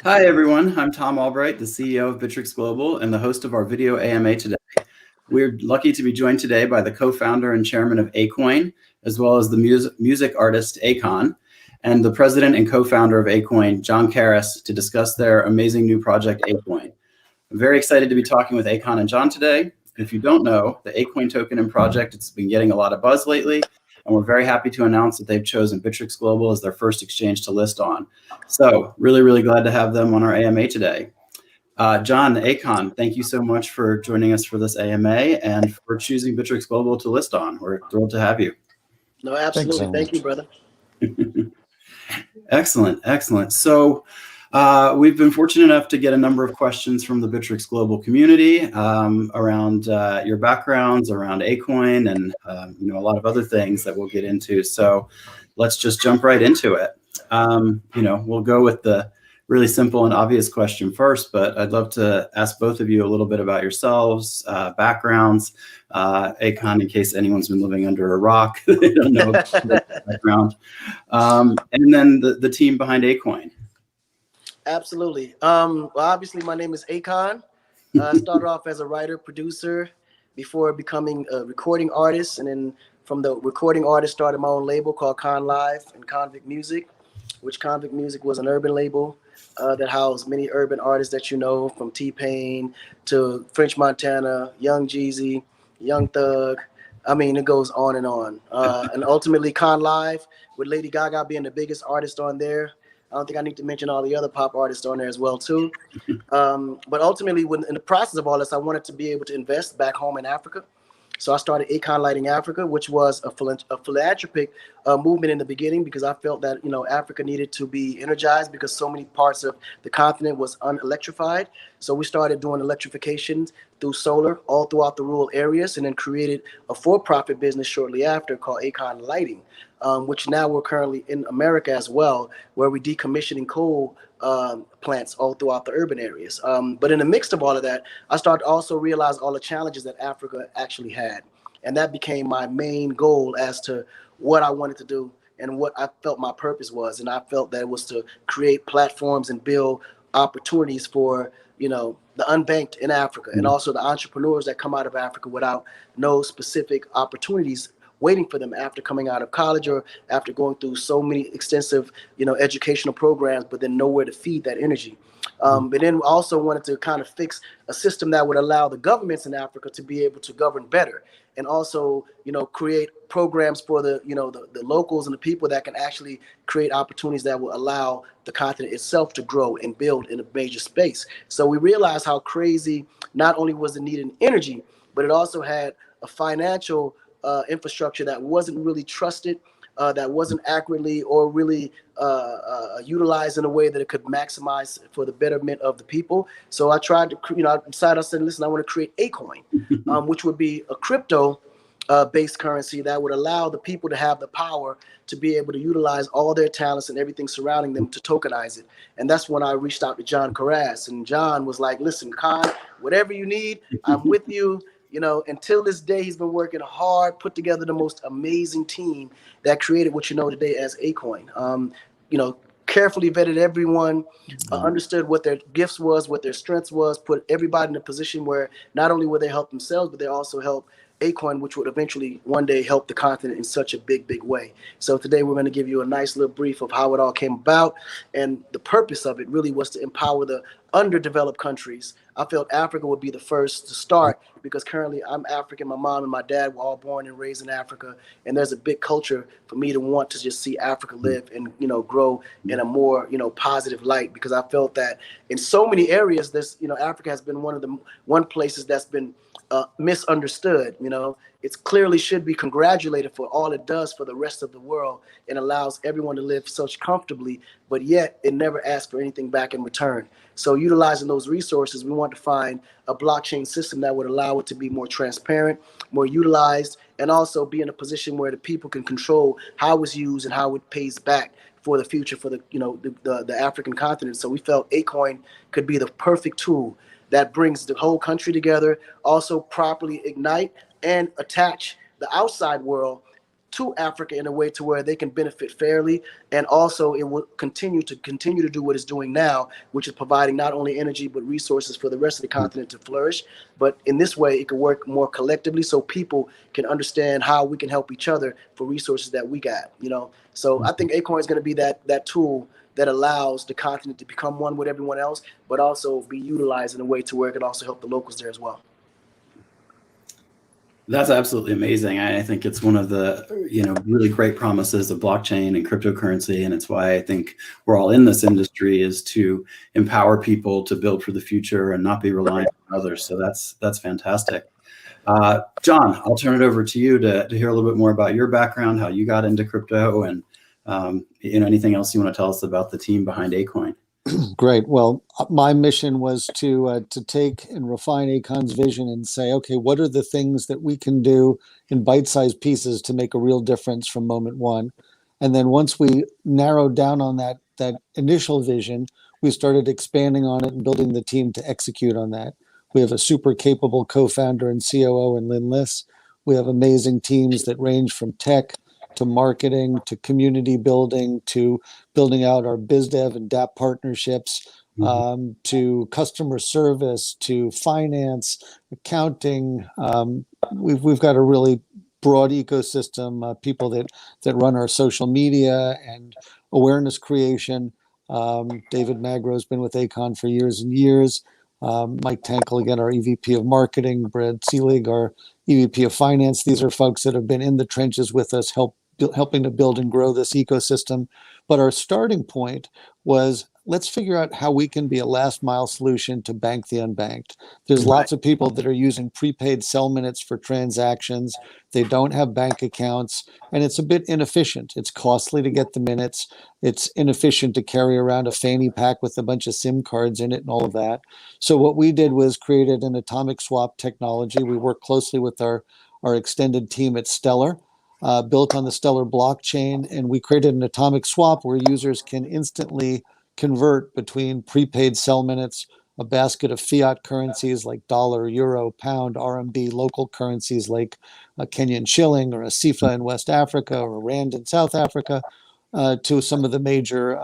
Hi, everyone. I'm Tom Albright, the CEO of Bittrex Global and the host of our video AMA today. We're lucky to be joined today by the co-founder and chairman of Akoin, as well as the music artist Akon, and the president and co-founder of Akoin, John Karras, to discuss their amazing new project, Akoin. I'm very excited to be talking with Akon and John today. If you don't know, the Akoin token and project, it's been getting a lot of buzz lately, and we're very happy to announce that they've chosen Bittrex Global as their first exchange to list on. So really glad to have them on our AMA today. John, Akon, thank you so much for joining us for this AMA and for choosing Bittrex Global to list on. We're thrilled to have you. No, absolutely. Thank you, brother. Excellent. So we've been fortunate enough to get a number of questions from the Bittrex Global community around your backgrounds, around Akoin, and a lot of other things that we'll get into. So let's just jump right into it. We'll go with the really simple and obvious question first, but I'd love to ask both of you a little bit about yourselves, backgrounds, Akon, in case anyone's been living under a rock, they don't know about the background, and then the team behind Akoin. Absolutely. Well, obviously, my name is Akon. I started off as a writer, producer, before becoming a recording artist, and then from the recording artist, started my own label called Con Live and Convict Music, which Convict Music was an urban label that housed many urban artists that you know, from T-Pain to French Montana, Young Jeezy, Young Thug. I mean, it goes on and on. And ultimately, Con Live, with Lady Gaga being the biggest artist on there. I don't think I need to mention all the other pop artists on there as well, too. But ultimately, in the process of all this, I wanted to be able to invest back home in Africa. So I started Akon Lighting Africa, which was a philanthropic movement in the beginning, because I felt that Africa needed to be energized because so many parts of the continent was unelectrified. So we started doing electrification through solar all throughout the rural areas, and then created a for-profit business shortly after called Akon Lighting, which now we're currently in America as well, where we decommissioning coal plants all throughout the urban areas. But in the mix of all of that, I started to also realize all the challenges that Africa actually had. And that became my main goal as to what I wanted to do and what I felt my purpose was. And I felt that it was to create platforms and build opportunities for, the unbanked in Africa, and also the entrepreneurs that come out of Africa without no specific opportunities waiting for them after coming out of college or after going through so many extensive, educational programs, but then nowhere to feed that energy. But then also wanted to kind of fix a system that would allow the governments in Africa to be able to govern better, and also, create programs for the locals and the people that can actually create opportunities that will allow the continent itself to grow and build in a major space. So we realized how crazy not only was the need in energy, but it also had a financial infrastructure that wasn't really trusted, that wasn't accurately or really utilized in a way that it could maximize for the betterment of the people. So I tried to, I decided, I said, listen, I want to create Acoin, which would be a crypto based currency that would allow the people to have the power to be able to utilize all their talents and everything surrounding them to tokenize it. And that's when I reached out to John Karras, and John was like, listen, Con, whatever you need, I'm with you. Until this day, he's been working hard, put together the most amazing team that created what you know today as Akoin. Carefully vetted everyone, understood what their gifts was, what their strengths was, put everybody in a position where not only would they help themselves, but they also help Acorn, which would eventually one day help the continent in such a big way. So today we're going to give you a nice little brief of how it all came about. And the purpose of it really was to empower the underdeveloped countries. I felt Africa would be the first to start because currently I'm African. My mom and my dad were all born and raised in Africa. And there's a big culture for me to want to just see Africa live and, grow in a more, positive light, because I felt that in so many areas, this, Africa has been one places that's been misunderstood. It clearly should be congratulated for all it does for the rest of the world and allows everyone to live such comfortably, but yet it never asks for anything back in return. So utilizing those resources, we want to find a blockchain system that would allow it to be more transparent, more utilized, and also be in a position where the people can control how it's used and how it pays back for the future for the African continent. So we felt Acoin could be the perfect tool that brings the whole country together, also properly ignite and attach the outside world to Africa in a way to where they can benefit fairly, and also it will continue to do what it's doing now, which is providing not only energy but resources for the rest of the continent to flourish. But in this way, it can work more collectively, so people can understand how we can help each other for resources that we got. So I think Acorn is going to be that tool that allows the continent to become one with everyone else, but also be utilized in a way to where it can also help the locals there as well. That's absolutely amazing. I think it's one of the really great promises of blockchain and cryptocurrency, and it's why I think we're all in this industry, is to empower people to build for the future and not be reliant on others. So that's fantastic. John, I'll turn it over to you to hear a little bit more about your background, how you got into crypto, and anything else you want to tell us about the team behind Akoin. Great. Well, my mission was to take and refine Akon's vision and say, okay, what are the things that we can do in bite-sized pieces to make a real difference from moment one? And then once we narrowed down on that initial vision, we started expanding on it and building the team to execute on that. We have a super capable co-founder and COO in Lynn Liss. We have amazing teams that range from tech to marketing, to community building, to building out our biz dev and DApp partnerships, to customer service, to finance, accounting. We've got a really broad ecosystem, people that run our social media and awareness creation. David Magro's been with Akon for years and years. Mike Tankel, again, our EVP of marketing, Brad Seelig, our EVP of finance. These are folks that have been in the trenches with us, helping to build and grow this ecosystem. But our starting point was, let's figure out how we can be a last mile solution to bank the unbanked. There's lots of people that are using prepaid cell minutes for transactions. They don't have bank accounts, and it's a bit inefficient. It's costly to get the minutes. It's inefficient to carry around a fanny pack with a bunch of SIM cards in it and all of that. So what we did was created an atomic swap technology. We worked closely with our extended team at Stellar, built on the Stellar blockchain, and we created an atomic swap where users can instantly convert between prepaid cell minutes, a basket of fiat currencies like dollar, euro, pound, RMB, local currencies like a Kenyan shilling or a CFA in West Africa or a rand in South Africa, to some of the major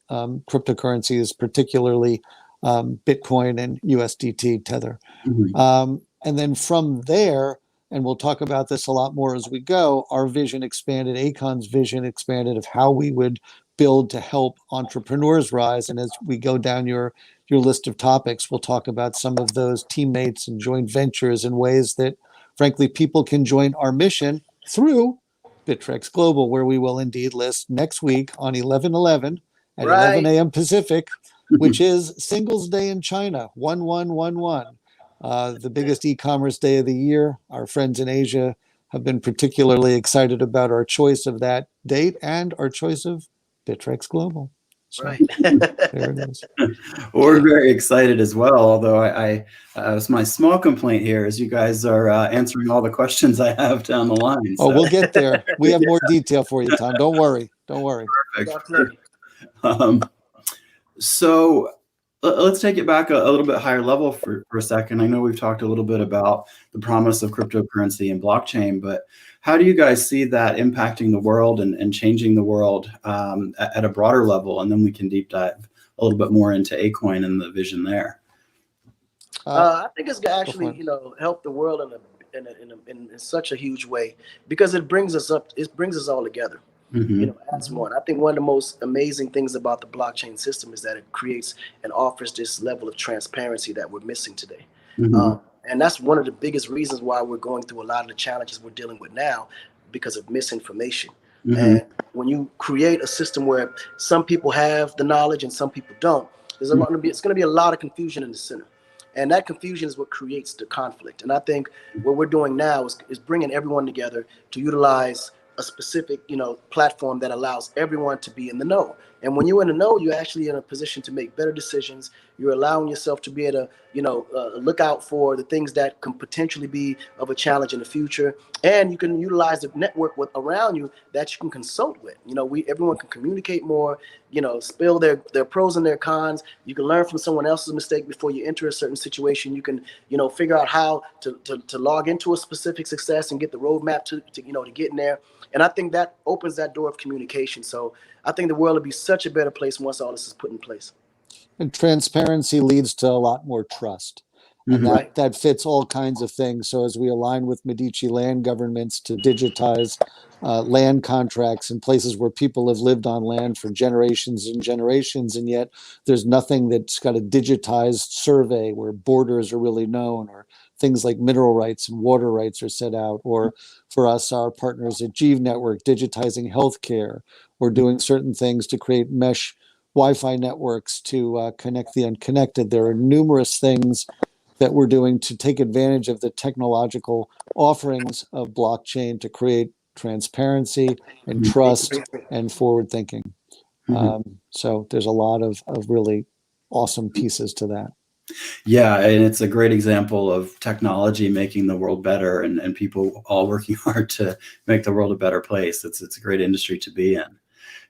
cryptocurrencies, particularly Bitcoin and USDT Tether. And then from there, and we'll talk about this a lot more as we go, our vision expanded, Akon's vision expanded of how we would build to help entrepreneurs rise. And as we go down your list of topics, we'll talk about some of those teammates and joint ventures and ways that, frankly, people can join our mission through Bittrex Global, where we will indeed list next week on 11/11 at 11 a.m. Pacific, which is Singles Day in China, 1111. The biggest e-commerce day of the year. Our friends in Asia have been particularly excited about our choice of that date and our choice of Bittrex Global. So, there it is. We're very excited as well, although my small complaint here is you guys are answering all the questions I have down the line. So. Oh, we'll get there. We have more detail for you, Tom. Don't worry. Perfect. So let's take it back a little bit higher level for a second. I know we've talked a little bit about the promise of cryptocurrency and blockchain, but how do you guys see that impacting the world and changing the world at a broader level? And then we can deep dive a little bit more into Akoin and the vision there. I think it's actually, help the world in such a huge way, because it brings us all together. As one. I think one of the most amazing things about the blockchain system is that it creates and offers this level of transparency that we're missing today. And that's one of the biggest reasons why we're going through a lot of the challenges we're dealing with now, because of misinformation. And when you create a system where some people have the knowledge and some people don't, it's going to be a lot of confusion in the center. And that confusion is what creates the conflict. And I think what we're doing now is bringing everyone together to utilize a specific, platform that allows everyone to be in the know And when you're in the know, you're actually in a position to make better decisions. You're allowing yourself to be able to, look out for the things that can potentially be of a challenge in the future. And you can utilize the network around you that you can consult with. Everyone can communicate more, spill their pros and their cons. You can learn from someone else's mistake before you enter a certain situation. You can, figure out how to log into a specific success and get the roadmap to get in there. And I think that opens that door of communication. So I think the world will be such a better place once all this is put in place. And transparency leads to a lot more trust. And that fits all kinds of things. So as we align with Medici land governments to digitize land contracts in places where people have lived on land for generations and generations, and yet there's nothing that's got a digitized survey where borders are really known, or things like mineral rights and water rights are set out, or for us, our partners at Jeeve Network, digitizing healthcare, or doing certain things to create mesh Wi-Fi networks to connect the unconnected. There are numerous things that we're doing to take advantage of the technological offerings of blockchain to create transparency and trust and forward thinking. So there's a lot of really awesome pieces to that. Yeah, and it's a great example of technology making the world better, and people all working hard to make the world a better place. It's a great industry to be in.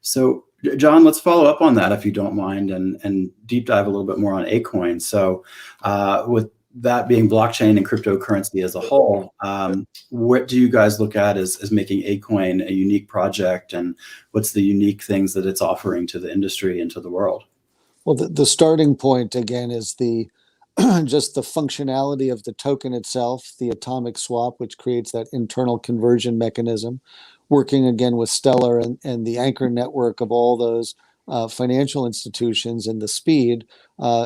So John, let's follow up on that if you don't mind, and deep dive a little bit more on Akoin. So with that being blockchain and cryptocurrency as a whole, what do you guys look at as making Akoin a unique project, and what's the unique things that it's offering to the industry and to the world? Well, the starting point, again, is the just the functionality of the token itself, the atomic swap, which creates that internal conversion mechanism, working again with Stellar and the anchor network of all those financial institutions, and the speed,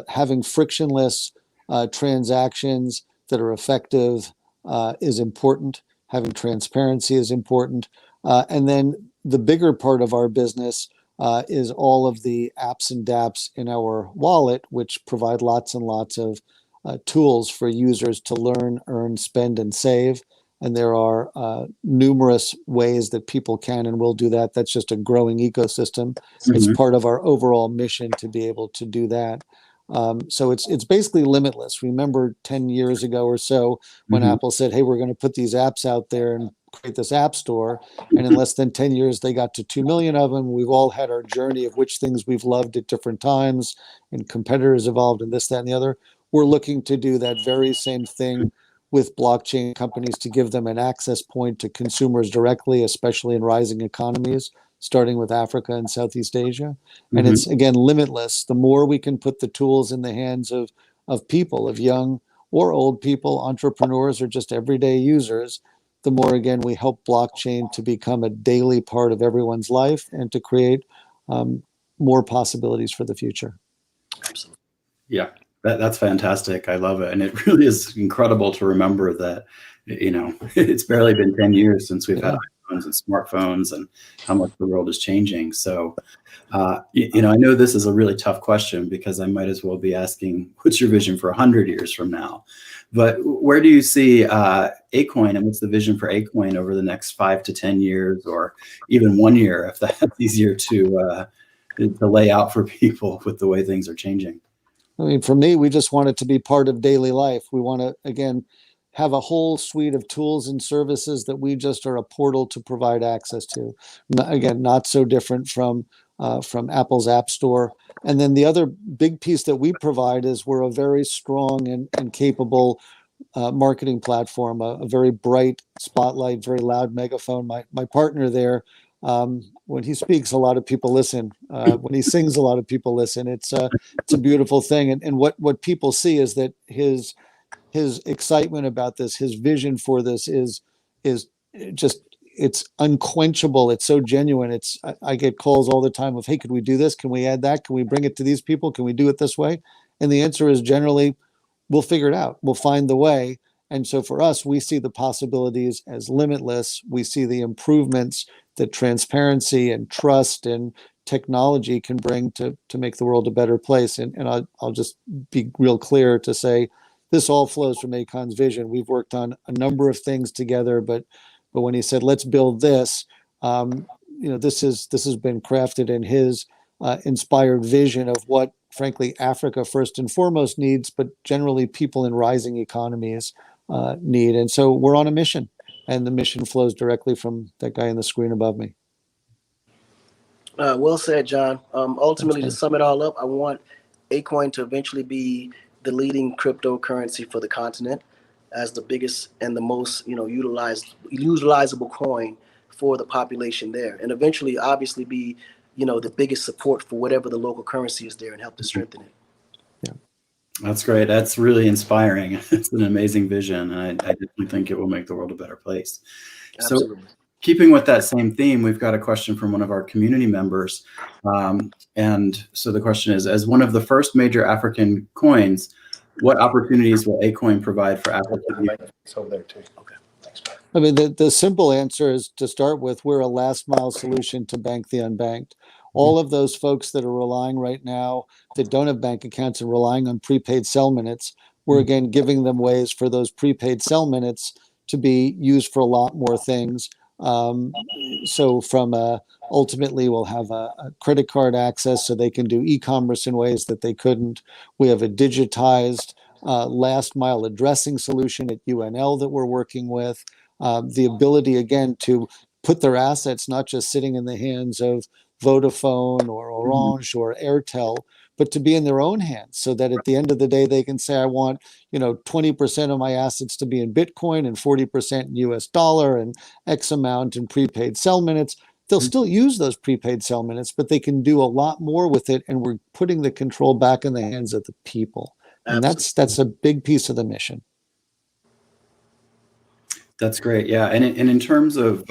having frictionless transactions that are effective is important. Having transparency is important. And then the bigger part of our business is all of the apps and dApps in our wallet, which provide lots and lots of tools for users to learn, earn, spend, and save. And there are numerous ways that people can and will do that. That's just a growing ecosystem. It's part of our overall mission to be able to do that. So it's basically limitless. Remember 10 years ago or so when Apple said, hey, we're going to put these apps out there and create this app store. And in less than 10 years, they got to 2 million of them. We've all had our journey of which things we've loved at different times, and competitors evolved and this, that, and the other. We're looking to do that very same thing with blockchain companies to give them an access point to consumers directly, especially in rising economies, starting with Africa and Southeast Asia. And it's, again, limitless. The more we can put the tools in the hands of people, of young or old people, entrepreneurs, or just everyday users, the more, again, we help blockchain to become a daily part of everyone's life and to create more possibilities for the future. Absolutely. Yeah, that's fantastic. I love it. And it really is incredible to remember that, it's barely been 10 years since we've had iPhones and smartphones, and how much the world is changing. So, I know this is a really tough question, because I might as well be asking, what's your vision for 100 years from now? But where do you see Akoin, and what's the vision for Akoin over the next 5 to 10 years, or even 1 year, if that's easier to lay out for people with the way things are changing? I mean, for me, we just want it to be part of daily life. We want to, again, have a whole suite of tools and services that we just are a portal to provide access to. Again, not so different from Apple's App Store. And then the other big piece that we provide is we're a very strong and capable marketing platform, a very bright spotlight, very loud megaphone. My partner there, when he speaks, a lot of people listen. When he sings, a lot of people listen. It's a beautiful thing. And what people see is that his excitement about this, his vision for this is just, it's unquenchable. It's so genuine. I get calls all the time of, hey, could we do this? Can we add that? Can we bring it to these people? Can we do it this way? And the answer is generally, we'll figure it out. We'll find the way. And so for us, we see the possibilities as limitless. We see the improvements that transparency and trust and technology can bring to make the world a better place. And I'll just be real clear to say, this all flows from Akon's vision. We've worked on a number of things together, but when he said, let's build this, this has been crafted in his inspired vision of what, frankly, Africa first and foremost needs, but generally people in rising economies need. And so we're on a mission, and the mission flows directly from that guy on the screen above me. Well said, John. Ultimately, to Thanks, sum it all up, I want Akoin to eventually be the leading cryptocurrency for the continent, as the biggest and the most, utilizable coin for the population there, and eventually, obviously, be, the biggest support for whatever the local currency is there and help to strengthen it. Yeah. That's great. That's really inspiring. It's an amazing vision, and I definitely think it will make the world a better place. Absolutely. So, keeping with that same theme, we've got a question from one of our community members. And so the question is, as one of the first major African coins, what opportunities will Akoin provide for African youth? It's over there too. Okay. Thanks. I mean, the simple answer is, to start with, we're a last mile solution to bank the unbanked. All of those folks that are relying right now, that don't have bank accounts and relying on prepaid cell minutes, we're again giving them ways for those prepaid cell minutes to be used for a lot more things. So from ultimately we'll have a credit card access so they can do e-commerce in ways that they couldn't. We have a digitized last mile addressing solution at UNL that we're working with. The ability, again, to put their assets not just sitting in the hands of Vodafone or Orange or Airtel, but to be in their own hands, so that at the end of the day, they can say, I want, 20% of my assets to be in Bitcoin and 40% in US dollar and X amount in prepaid cell minutes. They'll still use those prepaid cell minutes, but they can do a lot more with it. And we're putting the control back in the hands of the people. And that's a big piece of the mission. That's great. Yeah. And in terms of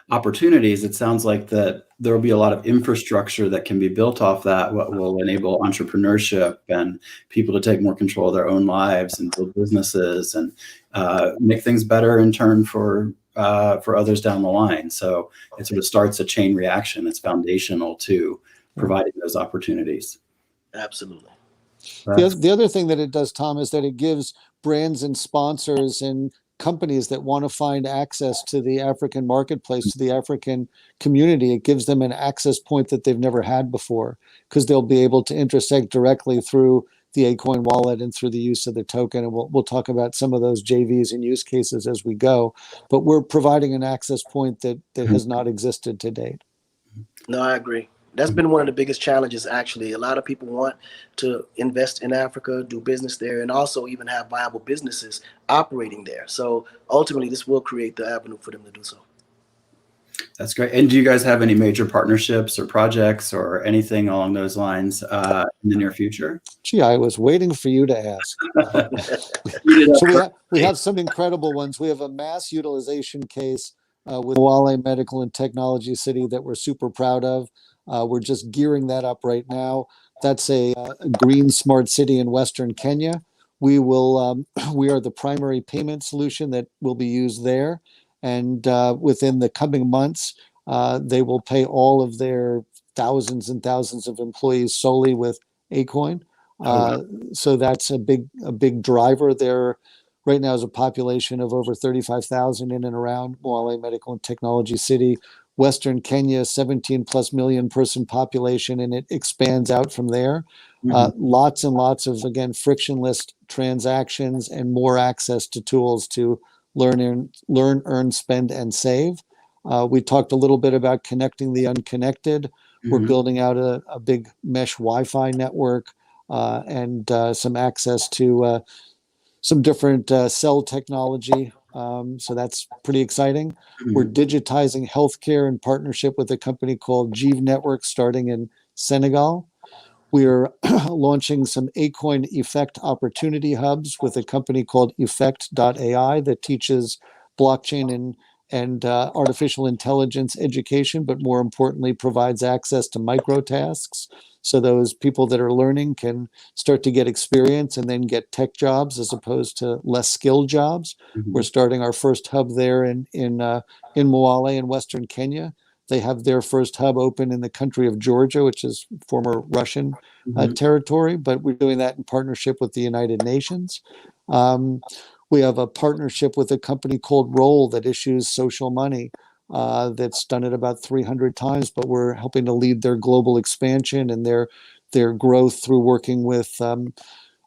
opportunities, it sounds like that there will be a lot of infrastructure that can be built off that, what will enable entrepreneurship and people to take more control of their own lives and build businesses and make things better in turn for others down the line. So it sort of starts a chain reaction. It's foundational to providing those opportunities. Absolutely. The other thing that it does, Tom, is that it gives brands and sponsors and companies that want to find access to the African marketplace, to the African community, it gives them an access point that they've never had before, because they'll be able to intersect directly through the Acoin wallet and through the use of the token. And we'll talk about some of those JVs and use cases as we go. But we're providing an access point that has not existed to date. No, I agree. That's been one of the biggest challenges, actually. A lot of people want to invest in Africa, do business there, and also even have viable businesses operating there. So ultimately, this will create the avenue for them to do so. That's great. And do you guys have any major partnerships or projects or anything along those lines in the near future? Gee, I was waiting for you to ask. So we have some incredible ones. We have a mass utilization case with Mwale Medical and Technology City that we're super proud of. We're just gearing that up right now. That's a green smart city in Western Kenya. We are the primary payment solution that will be used there. And within the coming months, they will pay all of their thousands and thousands of employees solely with Akoin. So that's a big driver there. Right now is a population of over 35,000 in and around Mwale Medical and Technology City. Western Kenya, 17 plus million person population, and it expands out from there. Lots and lots of, again, frictionless transactions and more access to tools to learn, earn, spend, and save. We talked a little bit about connecting the unconnected. We're building out a big mesh Wi-Fi network and some access to some different cell technology. So that's pretty exciting. We're digitizing healthcare in partnership with a company called Jeev Network starting in Senegal. We're launching some Acoin Effect opportunity hubs with a company called Effect.ai that teaches blockchain and artificial intelligence education, but more importantly, provides access to micro tasks. So those people that are learning can start to get experience and then get tech jobs as opposed to less skilled jobs. We're starting our first hub there in Mwale in Western Kenya. They have their first hub open in the country of Georgia, which is former Russian territory, but we're doing that in partnership with the United Nations. We have a partnership with a company called Roll that issues social money. that's done it about 300 times, but we're helping to lead their global expansion and their growth through working with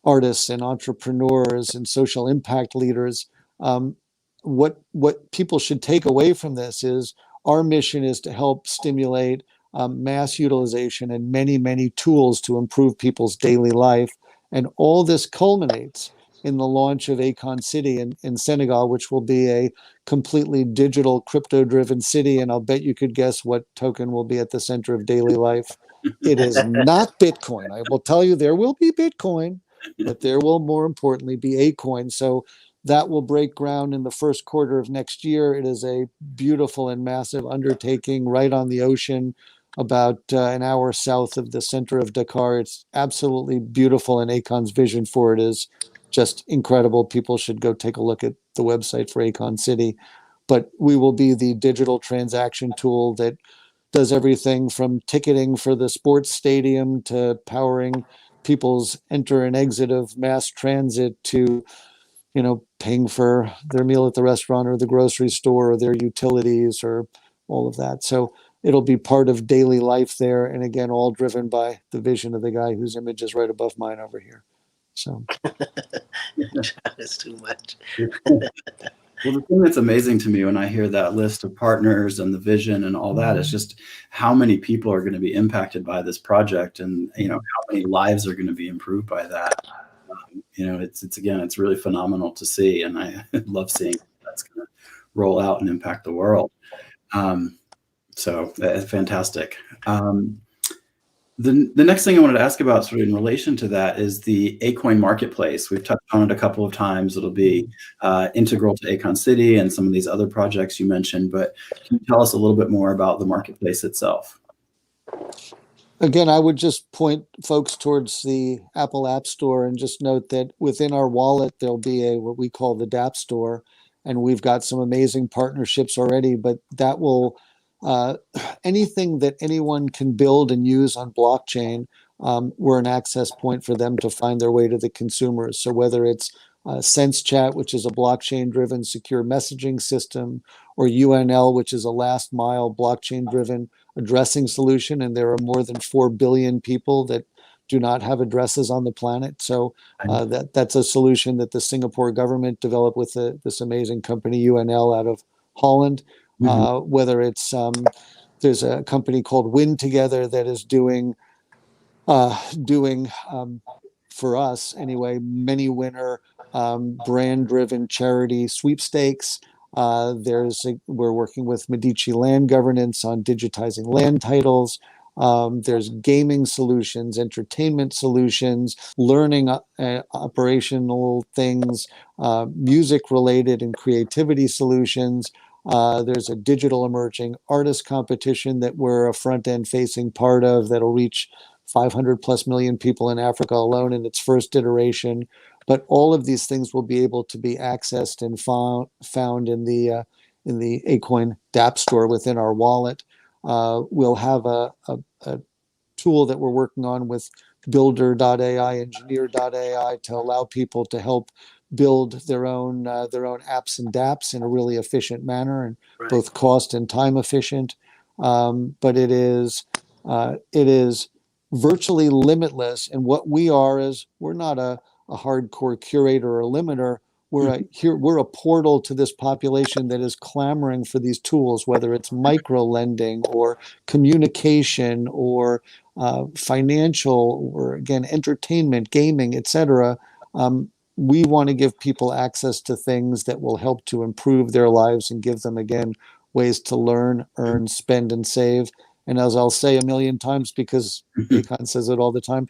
artists and entrepreneurs and social impact leaders. Um, what people should take away from this is our mission is to help stimulate mass utilization and many tools to improve people's daily life. And all this culminates in the launch of Akon City in Senegal, which will be a completely digital, crypto-driven city. And I'll bet you could guess what token will be at the center of daily life. It is not Bitcoin. I will tell you, there will be Bitcoin, but there will more importantly be Acoin. So that will break ground in the first quarter of next year. It is a beautiful and massive undertaking right on the ocean, about an hour south of the center of Dakar. It's absolutely beautiful, and Akon's vision for it is just incredible. People should go take a look at the website for Akon City. But we will be the digital transaction tool that does everything from ticketing for the sports stadium to powering people's enter and exit of mass transit to, paying for their meal at the restaurant or the grocery store or their utilities or all of that. So it'll be part of daily life there. And again, all driven by the vision of the guy whose image is right above mine over here. So That's too much. Well, the thing that's amazing to me when I hear that list of partners and the vision and all that is just how many people are going to be impacted by this project, and how many lives are going to be improved by that. It's really phenomenal to see, and I love seeing that's going to roll out and impact the world. So it's fantastic. The next thing I wanted to ask about, sort of in relation to that, is the Acorn Marketplace. We've touched on it a couple of times. It'll be integral to Akon City and some of these other projects you mentioned, but can you tell us a little bit more about the marketplace itself? again, I would just point folks towards the Apple App Store and just note that within our wallet, there'll be what we call the DApp Store. And we've got some amazing partnerships already, but that will, anything that anyone can build and use on blockchain, we're an access point for them to find their way to the consumers. So whether it's SenseChat, which is a blockchain-driven secure messaging system, or UNL, which is a last-mile blockchain-driven addressing solution, and there are more than 4 billion people that do not have addresses on the planet. So that's a solution that the Singapore government developed with this amazing company UNL out of Holland. Whether it's there's a company called Win Together that is doing for us anyway, many winner brand-driven charity sweepstakes. We're working with Medici Land Governance on digitizing land titles. There's gaming solutions, entertainment solutions, learning operational things, music-related and creativity solutions. There's a digital emerging artist competition that we're a front-end facing part of that'll reach 500 plus million people in Africa alone in its first iteration. But all of these things will be able to be accessed and found in the Acoin DApp store within our wallet. We'll have a tool that we're working on with Builder.ai, Engineer.ai to allow people to help build their own apps and dApps in a really efficient manner, and both cost and time efficient. But it is virtually limitless. And what we are is we're not a hardcore curator or limiter. We're a portal to this population that is clamoring for these tools, whether it's micro lending or communication or financial, or again, entertainment, gaming, etc. We want to give people access to things that will help to improve their lives and give them, again, ways to learn, earn, spend, and save. And as I'll say a million times, because Akon says it all the time,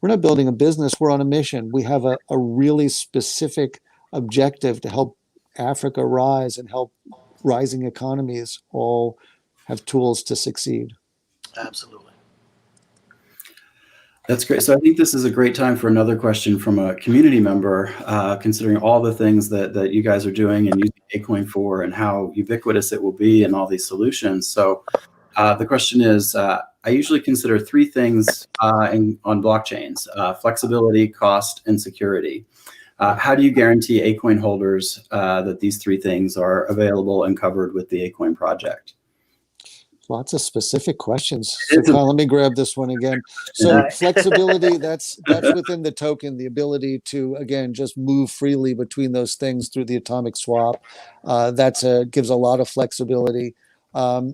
we're not building a business, we're on a mission. We have a really specific objective to help Africa rise and help rising economies all have tools to succeed. Absolutely. That's great. So I think this is a great time for another question from a community member, considering all the things that you guys are doing and using Acoin for, and how ubiquitous it will be in all these solutions. So the question is, I usually consider three things on blockchains: flexibility, cost, and security. How do you guarantee Akoin holders that these three things are available and covered with the Akoin project? Lots of specific questions. So Kyle, let me grab this one again. So flexibility, that's within the token, the ability to, again, just move freely between those things through the atomic swap. Gives a lot of flexibility.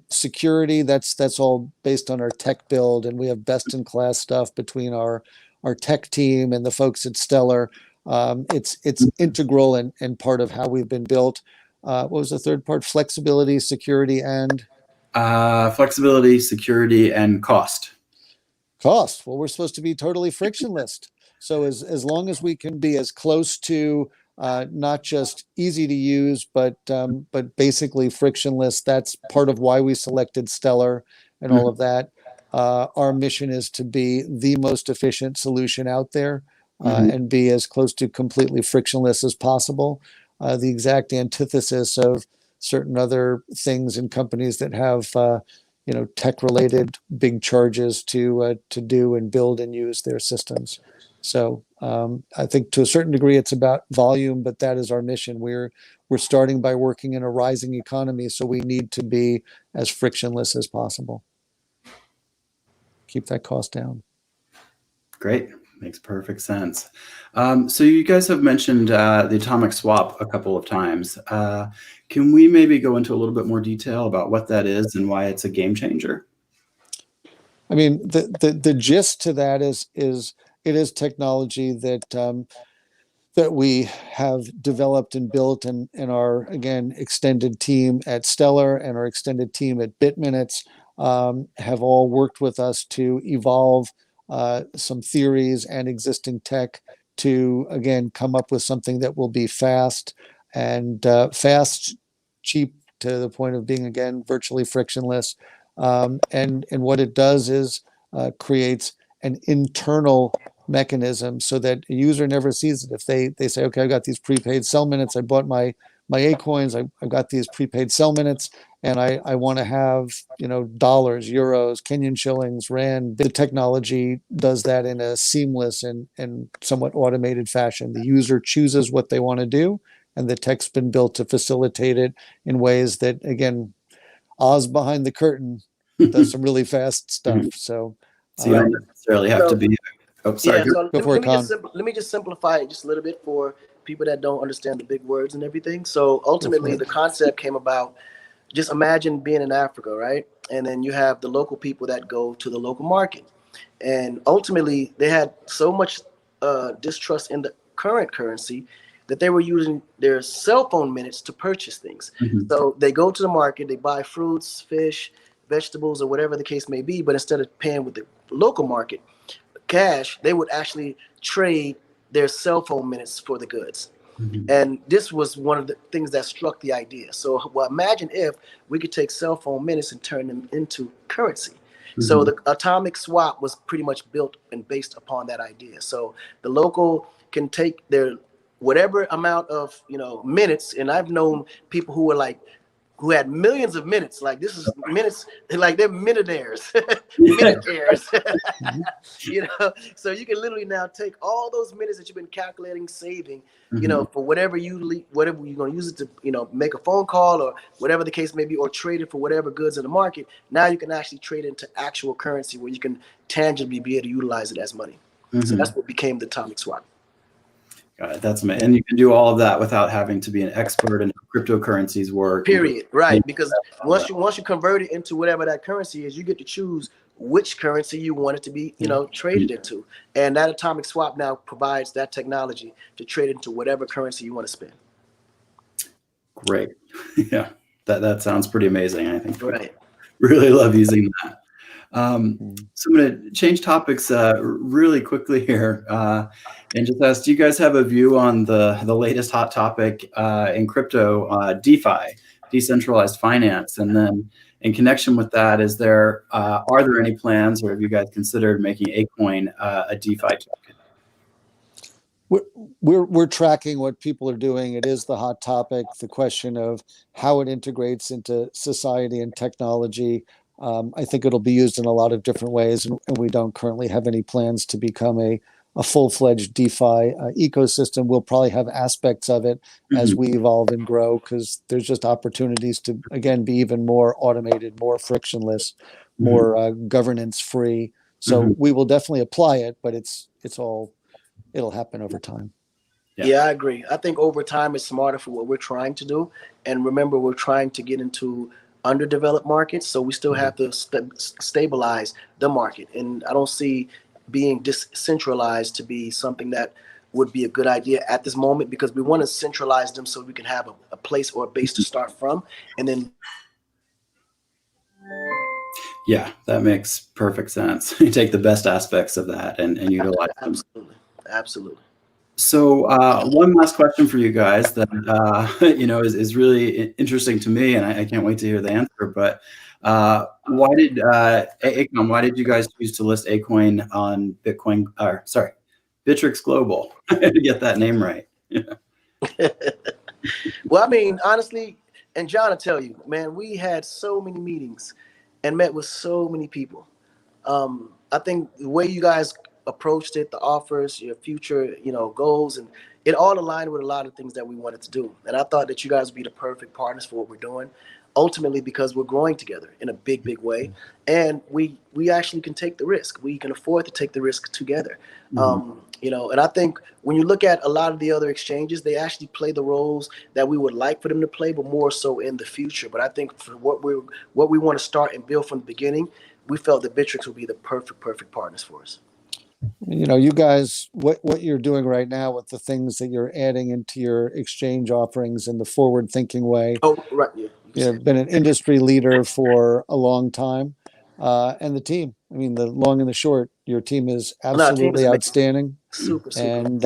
Security, that's all based on our tech build, and we have best in class stuff between our tech team and the folks at Stellar. It's integral and part of how we've been built. What was the third part? Flexibility, security, and flexibility, security, and cost. Cost. Well, we're supposed to be totally frictionless. So as long as we can be as close to not just easy to use, but basically frictionless, that's part of why we selected Stellar and all of that. Our mission is to be the most efficient solution out there and be as close to completely frictionless as possible. The exact antithesis of certain other things and companies that have tech related big charges to do and build and use their systems. So I think to a certain degree it's about volume, but that is our mission. We're starting by working in a rising economy, so we need to be as frictionless as possible. Keep that cost down. Great. Makes perfect sense. So you guys have mentioned the atomic swap a couple of times. Can we maybe go into a little bit more detail about what that is and why it's a game changer? I mean, the gist to that is it is technology that we have developed and built, and our, again, extended team at Stellar and our extended team at BitMinutes have all worked with us to evolve some theories and existing tech to, again, come up with something that will be fast, cheap to the point of being, again, virtually frictionless. And what it does is creates an internal mechanism so that a user never sees it. If they say, okay, I've got these prepaid sell minutes, I bought my Acoins, I've got these prepaid sell minutes, and I want to have, dollars, euros, Kenyan shillings, rand. The technology does that in a seamless and somewhat automated fashion. The user chooses what they want to do, and the tech's been built to facilitate it in ways that, again, Oz behind the curtain does some really fast stuff. So you don't necessarily have to be. Oh, sorry. Yeah, so Before let me just simplify it just a little bit for people that don't understand the big words and everything. So ultimately, the concept came about. Just imagine being in Africa, right? And then you have the local people that go to the local market. And ultimately, they had so much distrust in the current currency that they were using their cell phone minutes to purchase things. So they go to the market, they buy fruits, fish, vegetables, or whatever the case may be. But instead of paying with the local market cash, they would actually trade their cell phone minutes for the goods. And this was one of the things that struck the idea. So imagine if we could take cell phone minutes and turn them into currency. So the atomic swap was pretty much built and based upon that idea. So the local can take their whatever amount of minutes, and I've known people who had millions of minutes. Like, this is minutes, like they're millionaires, millionaires. So you can literally now take all those minutes that you've been calculating, saving, for whatever you're going to use it to, make a phone call or whatever the case may be, or trade it for whatever goods in the market. Now you can actually trade into actual currency where you can tangibly be able to utilize it as money. So that's what became the atomic swap. Got it. That's amazing. And you can do all of that without having to be an expert in how cryptocurrencies work. Period. Right. Because once you convert it into whatever that currency is, you get to choose which currency you want it to be, traded into. And that atomic swap now provides that technology to trade into whatever currency you want to spend. Great. Yeah. That sounds pretty amazing. I think Right. Really love using that. So I'm going to change topics really quickly here and just ask, do you guys have a view on the latest hot topic in crypto, DeFi, decentralized finance? And then in connection with that, are there any plans, or have you guys considered making Acoin a DeFi token? We're tracking what people are doing. It is the hot topic, the question of how it integrates into society and technology. I think it'll be used in a lot of different ways, and we don't currently have any plans to become a a full-fledged DeFi ecosystem. We'll probably have aspects of it as we evolve and grow, because there's just opportunities to, again, be even more automated, more frictionless, more governance free. So we will definitely apply it, but it'll happen over time. Yeah, I agree. I think over time it's smarter for what we're trying to do. And remember, we're trying to get into underdeveloped markets, so we still have to stabilize the market. And I don't see being decentralized to be something that would be a good idea at this moment, because we want to centralize them so we can have a place or a base to start from. And then Yeah, that makes perfect sense. You take the best aspects of that and utilize them. Absolutely. So one last question for you guys that is really interesting to me, and I can't wait to hear the answer. But why did Akon? Why did you guys choose to list Akoin on Bittrex Global? To get that name right. Well, I mean, honestly, and John will tell you, man, we had so many meetings and met with so many people. I think the way you guys approached it, the offers, your future, goals, and it all aligned with a lot of things that we wanted to do. And I thought that you guys would be the perfect partners for what we're doing, ultimately because we're growing together in a big, big way. And we actually can take the risk. We can afford to take the risk together. And I think when you look at a lot of the other exchanges, they actually play the roles that we would like for them to play, but more so in the future. But I think for what we want to start and build from the beginning, we felt that Bittrex would be the perfect partners for us. You guys, what you're doing right now with the things that you're adding into your exchange offerings in the forward-thinking way. Oh, right. Yeah. You've been an industry leader for a long time, and the team. I mean, the long and the short, your team is absolutely outstanding. Super. And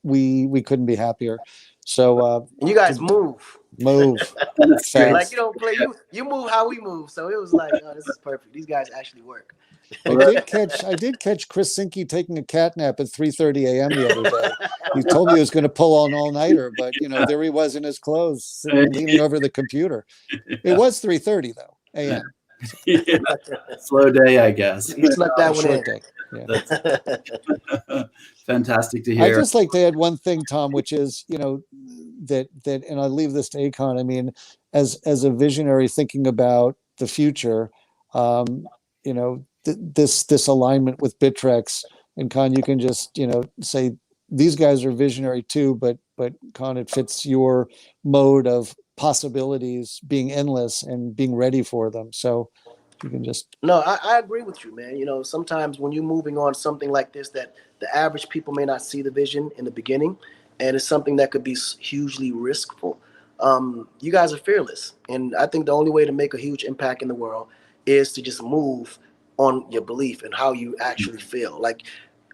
we couldn't be happier. So and you guys move fast. like you don't play. You move how we move. So it was like, oh, this is perfect. These guys actually work. I did catch Chris Sinke taking a cat nap at 3:30 a.m. the other day. He told me he was going to pull on all-nighter, but there he was in his clothes, sitting, leaning over the computer. It was 3:30 though a.m. Yeah. Slow day, I guess. You slept that one in. Day. Yeah. Fantastic to hear. I just like to add one thing, Tom, which is that and I leave this to Akon. I mean, as a visionary thinking about the future, this alignment with Bittrex, and Con, you can just say these guys are visionary too, but Con, it fits your mode of possibilities being endless and being ready for them. So you can just I agree with you, man. Sometimes when you're moving on something like this, that the average people may not see the vision in the beginning, and it's something that could be hugely riskful. You guys are fearless, and I think the only way to make a huge impact in the world is to just move on your belief and how you actually feel. Like,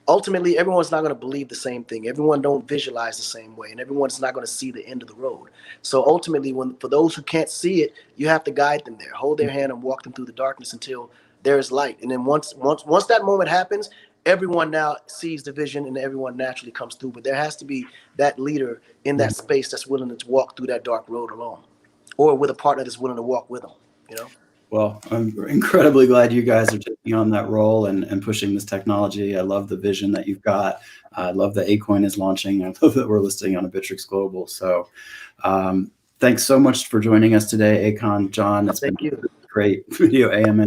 ultimately, everyone's not going to believe the same thing. Everyone don't visualize the same way, and everyone's not going to see the end of the road. So ultimately, for those who can't see it, you have to guide them there, hold their hand and walk them through the darkness until there is light. And then once that moment happens, everyone now sees the vision and everyone naturally comes through. But there has to be that leader in that space that's willing to walk through that dark road alone, or with a partner that's willing to walk with them, Well, I'm incredibly glad you guys are taking on that role and pushing this technology. I love the vision that you've got. I love that Akoin is launching. I love that we're listing on a Bittrex Global. So thanks so much for joining us today, Akon, John. It's been a great video AMA.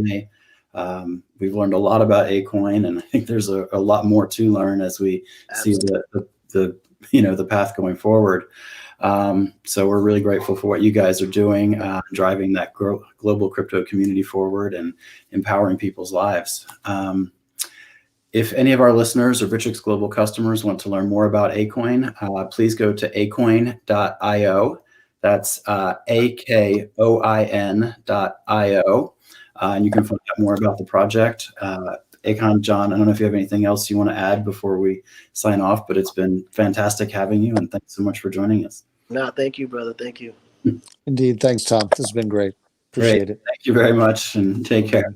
We've learned a lot about Akoin, and I think there's a lot more to learn as we see the path going forward. So we're really grateful for what you guys are doing, driving that global crypto community forward and empowering people's lives. If any of our listeners or Bittrex Global customers want to learn more about Akoin, please go to akoin.io. That's AKOIN.io. And you can find out more about the project. Akon, John, I don't know if you have anything else you want to add before we sign off, but it's been fantastic having you, and thanks so much for joining us. No, thank you, brother. Thank you. Indeed. Thanks, Tom. This has been great. Appreciate it. Thank you very much, and take care.